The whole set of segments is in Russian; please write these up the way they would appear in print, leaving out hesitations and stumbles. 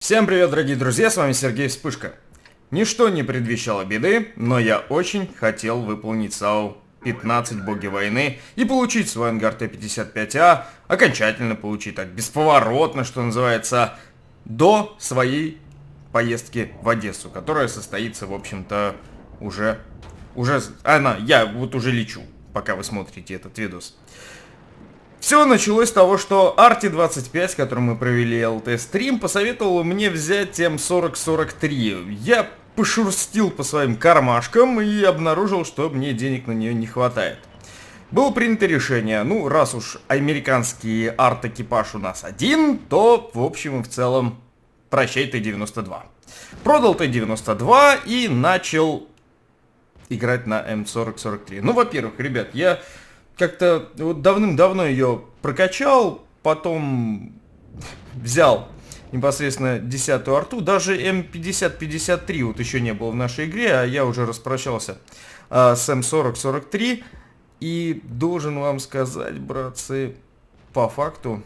Всем привет, дорогие друзья, с вами Сергей Вспышка. Ничто не предвещало беды, но я очень хотел выполнить САУ 15 Боги войны и получить свой ангар Т-55А, окончательно получить так бесповоротно, что называется, до своей поездки в Одессу, которая состоится, в общем-то, я вот уже лечу, пока вы смотрите этот видос. Все началось с того, что Арти25, с которым мы провели ЛТ-стрим, посоветовал мне взять М4043. Я пошурстил по своим кармашкам и обнаружил, что мне денег на нее не хватает. Было принято решение, раз уж американский арт-экипаж у нас один, то в общем и в целом прощай Т-92. Продал Т-92 и начал играть на М4043. Во-первых, ребят, я как-то вот давным-давно ее прокачал, потом взял непосредственно 10-ю арту, даже М50-53 вот еще не было в нашей игре, а я уже распрощался с М40-43, и должен вам сказать, братцы, по факту,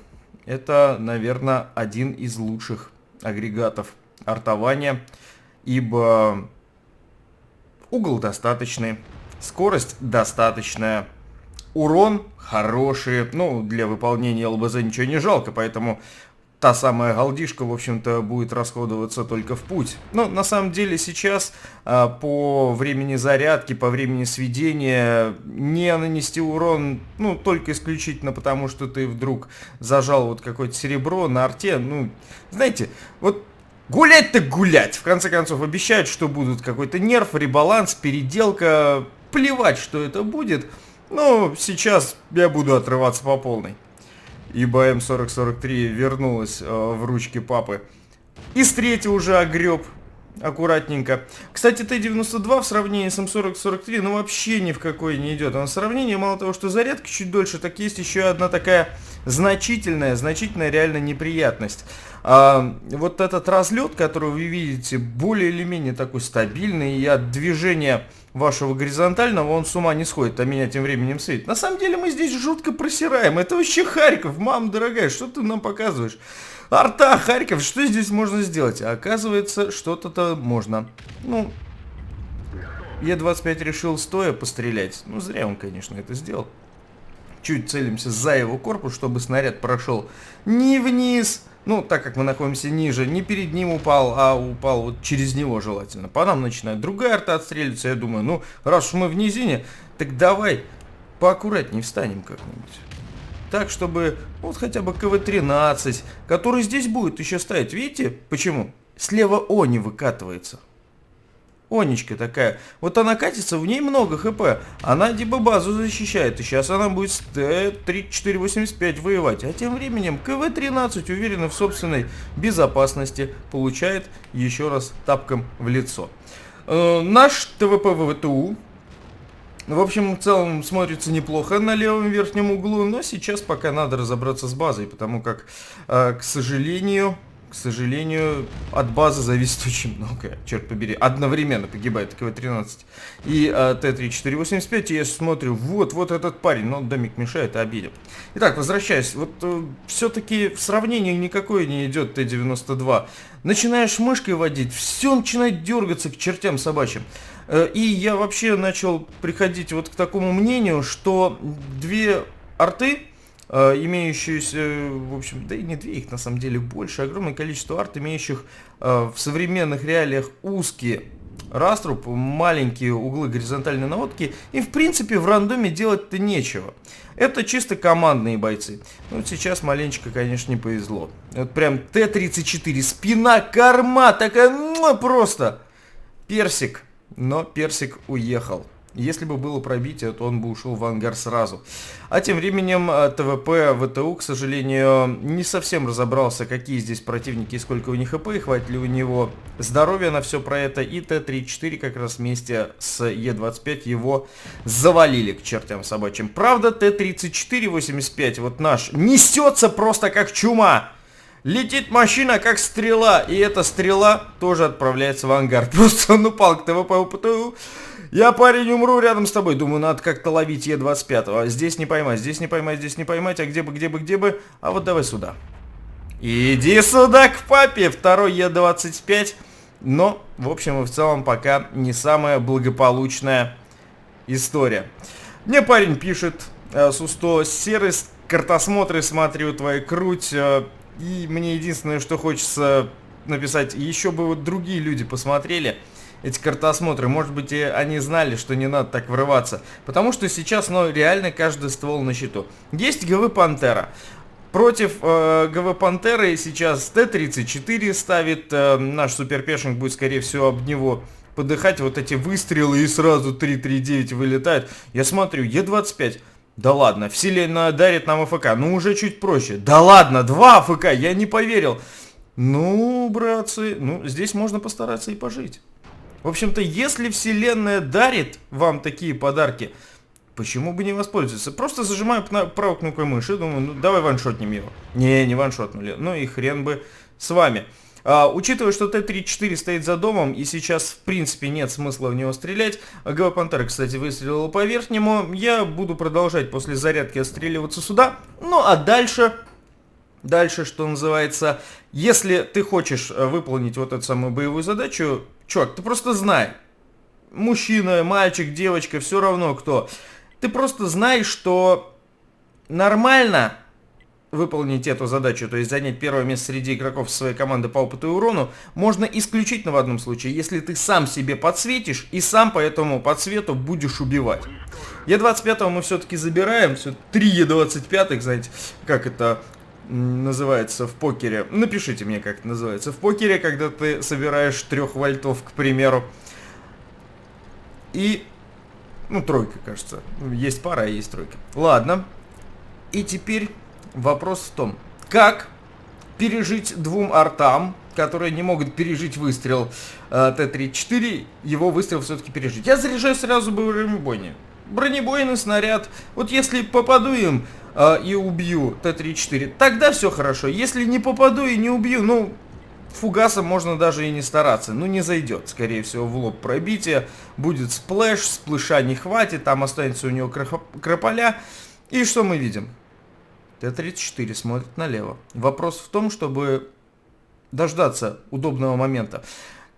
это, наверное, один из лучших агрегатов артования, ибо угол достаточный, скорость достаточная, урон хороший, для выполнения ЛБЗ ничего не жалко, поэтому та самая голдишка, в общем-то, будет расходоваться только в путь. Но на самом деле сейчас по времени зарядки, по времени сведения не нанести урон, только исключительно потому, что ты вдруг зажал вот какое-то серебро на арте, знаете, вот гулять так гулять. В конце концов обещают, что будут какой-то нерв, ребаланс, переделка, плевать, что это будет. Сейчас я буду отрываться по полной, ибо М4043 вернулась в ручки папы. И с третьего уже огреб аккуратненько. Кстати, Т-92 в сравнении с М4043, вообще ни в какое не идет. А на сравнение, мало того, что зарядка чуть дольше, так есть еще одна такая значительная реально неприятность. Вот этот разлет, который вы видите, более или менее такой стабильный, и от движения вашего горизонтального он с ума не сходит, а меня тем временем светит. На самом деле мы здесь жутко просираем. Это вообще Харьков, мама дорогая, что ты нам показываешь? Арта, Харьков, что здесь можно сделать? А оказывается, что-то можно. Е-25 решил стоя пострелять. Зря он, конечно, это сделал. Чуть целимся за его корпус, чтобы снаряд прошел не вниз, так как мы находимся ниже, не перед ним упал, а упал вот через него желательно. По нам начинает другая арта отстреливаться. Я думаю, раз уж мы в низине, так давай поаккуратнее встанем как-нибудь. Так, чтобы хотя бы КВ-13, который здесь будет еще стоять. Видите, почему? Слева Они выкатывается. Онечка такая. Вот она катится, в ней много хп. Она типа базу защищает. И сейчас она будет с Т-3485 воевать. А тем временем КВ-13, уверенно в собственной безопасности, получает еще раз тапком в лицо. Наш ТВП ВВТУ, в общем, в целом смотрится неплохо на левом верхнем углу. Но сейчас пока надо разобраться с базой. Потому как, к сожалению, от базы зависит очень много. Черт побери, одновременно погибает КВ-13 и Т-3485. И я смотрю, вот этот парень, но домик мешает, обидел. Итак, возвращаясь, все-таки в сравнении никакое не идет Т-92. Начинаешь мышкой водить, все начинает дергаться к чертям собачьим. И я вообще начал приходить вот к такому мнению, что две арты, имеющиеся, в общем, да и не две, их на самом деле больше, огромное количество арт, имеющих в современных реалиях узкие раструб, маленькие углы горизонтальной наводки, и в принципе в рандоме делать-то нечего. Это чисто командные бойцы. Сейчас маленечко, конечно, не повезло. Вот прям Т-34, спина, корма, такая, просто персик. Но персик уехал. Если бы было пробитие, то он бы ушел в ангар сразу. А тем временем ТВП ВТУ, к сожалению, не совсем разобрался, какие здесь противники и сколько у них ХП, и хватит ли у него здоровья на все про это. И Т-34 как раз вместе с Е-25 его завалили к чертям собачьим. Правда, Т-34-85, вот наш, несется просто как чума. Летит машина как стрела, и эта стрела тоже отправляется в ангар. Просто он упал к ТВП ВТУ. Я, парень, умру рядом с тобой. Думаю, надо как-то ловить Е-25. А здесь не поймать, здесь не поймать, здесь не поймать. А где бы. А вот давай сюда. Иди сюда к папе, второй Е-25. Но, в общем и в целом, пока не самая благополучная история. Мне парень пишет, Су-100, серый картосмотры, смотрю, твоя круть. И мне единственное, что хочется написать, еще бы вот другие люди посмотрели эти картосмотры. Может быть, и они знали, что не надо так врываться. Потому что сейчас, ну, реально каждый ствол на счету. Есть ГВ Пантера. Против ГВ Пантеры сейчас Т-34 ставит, наш суперпешник будет, скорее всего, об него подыхать. Вот эти выстрелы и сразу 3-3-9 вылетают. Я смотрю, Е-25, да ладно, вселенная дарит нам АФК, ну уже чуть проще. Да ладно, 2 АФК, я не поверил. Ну, братцы, ну здесь можно постараться и пожить. В общем-то, если вселенная дарит вам такие подарки, почему бы не воспользоваться? Просто зажимаю правой кнопкой мыши, думаю, ну давай ваншотнем его. Не ваншотнули. Ну и хрен бы с вами. Учитывая, что Т-34 стоит за домом, и сейчас в принципе нет смысла в него стрелять. ГВ Пантера, кстати, выстрелила по верхнему. Я буду продолжать после зарядки отстреливаться сюда. Ну а дальше, что называется, если ты хочешь выполнить вот эту самую боевую задачу, чувак, ты просто знай. Мужчина, мальчик, девочка, все равно кто. Ты просто знаешь, что нормально выполнить эту задачу, то есть занять первое место среди игроков своей команды по опыту и урону, можно исключительно в одном случае, если ты сам себе подсветишь и сам по этому подсвету будешь убивать. Е-25 мы все-таки забираем, 3 Е-25, знаете, как это называется в покере. Напишите мне, как это называется в покере, когда ты собираешь 3 вольтов, к примеру. И... ну, тройка, кажется. Есть пара, а есть тройка. Ладно. И теперь вопрос в том, как пережить 2 артам, которые не могут пережить выстрел Т-34, его выстрел все-таки пережить. Я заряжаю сразу бронебойный. Бронебойный снаряд. Вот если попаду им и убью Т-34, тогда все хорошо. Если не попаду и не убью, ну... фугасом можно даже и не стараться, ну не зайдет, скорее всего, в лоб пробитие, будет сплэш, сплэша не хватит, там останется у него крополя, и что мы видим? Т-34 смотрит налево. Вопрос в том, чтобы дождаться удобного момента.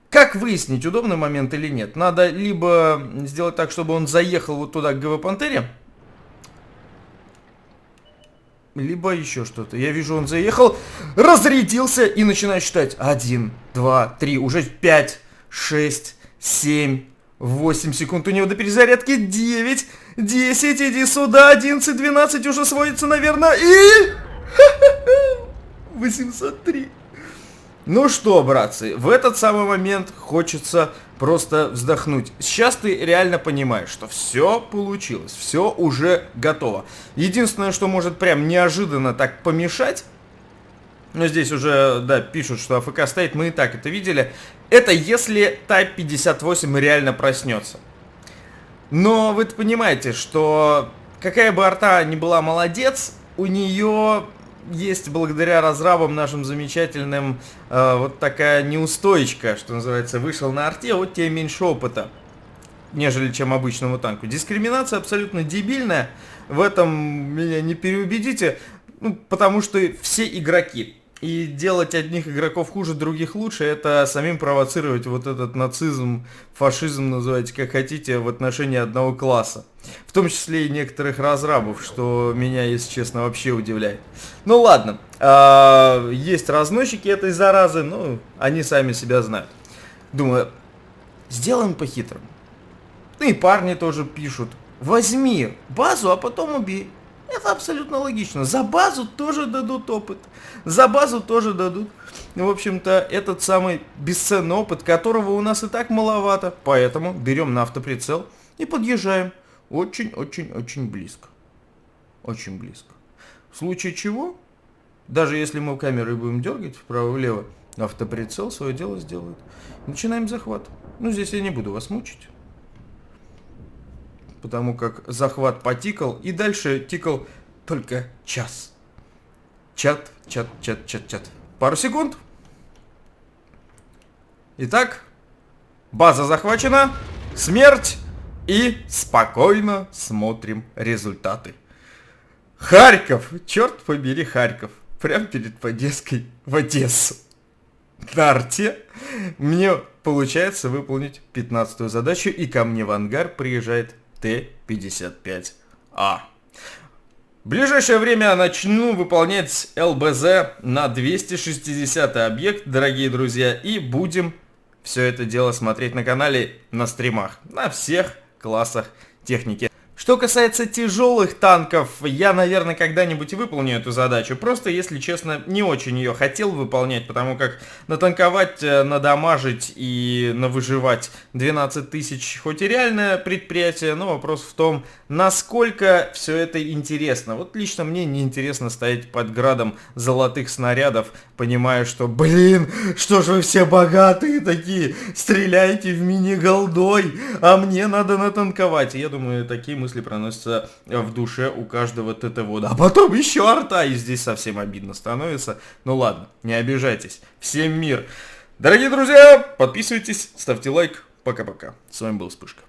Как выяснить, удобный момент или нет? Надо либо сделать так, чтобы он заехал вот туда к ГВ Пантере, либо еще что-то. Я вижу, он заехал, разрядился и начинаю считать. 1, 2, 3, уже 5, 6, 7, 8 секунд у него до перезарядки. 9, 10, иди сюда. 11, 12 уже сводится, наверное. И... 803. Ну что, братцы, в этот самый момент хочется просто вздохнуть. Сейчас ты реально понимаешь, что все получилось, все уже готово. Единственное, что может прям неожиданно так помешать, но здесь уже, да, пишут, что АФК стоит, мы и так это видели, это если Type 58 реально проснется. Но вы понимаете, что какая бы арта ни была молодец, у нее... есть благодаря разрабам нашим замечательным вот такая неустойчивая, что называется, вышел на арте, вот тебе меньше опыта, нежели чем обычному танку. Дискриминация абсолютно дебильная, в этом меня не переубедите, ну, потому что все игроки. И делать одних игроков хуже, других лучше, это самим провоцировать вот этот нацизм, фашизм, называйте как хотите, в отношении одного класса. В том числе и некоторых разрабов, что меня, если честно, вообще удивляет. Ну ладно, есть разносчики этой заразы, ну, они сами себя знают. Думаю, сделаем по-хитрому. Ну и парни тоже пишут, возьми базу, а потом убей. Это абсолютно логично. За базу тоже дадут опыт. За базу тоже дадут. В общем-то, этот самый бесценный опыт, которого у нас и так маловато. Поэтому берем на автоприцел и подъезжаем. Очень-очень-очень близко. Очень близко. В случае чего, даже если мы камерой будем дергать вправо-влево, автоприцел свое дело сделает. Начинаем захват. Ну, здесь я не буду вас мучить. Потому как захват потикал, и дальше тикал только час. Чат. Пару секунд. Итак, база захвачена, смерть, и спокойно смотрим результаты. Харьков, черт побери Харьков. прямо перед поездкой в Одессу. На арте мне получается выполнить 15-ю задачу, и ко мне в ангар приезжает Т-55А. В ближайшее время я начну выполнять ЛБЗ на 260-й объект, дорогие друзья, и будем все это дело смотреть на канале, на стримах, на всех классах техники. Что касается тяжелых танков, я, наверное, когда-нибудь выполню эту задачу. Просто, если честно, не очень ее хотел выполнять, потому как натанковать, надамажить и навыживать 12 тысяч, хоть и реальное предприятие, но вопрос в том, насколько все это интересно. Вот лично мне не интересно стоять под градом золотых снарядов, понимая, что, блин, что ж вы все богатые такие, стреляете в мини-голдой, а мне надо натанковать. И я думаю, такие мысли проносятся в душе у каждого ТТ-вода. А потом еще арта, и здесь совсем обидно становится. Ну ладно, не обижайтесь. Всем мир. Дорогие друзья, подписывайтесь, ставьте лайк. Пока-пока. С вами был Вспышка.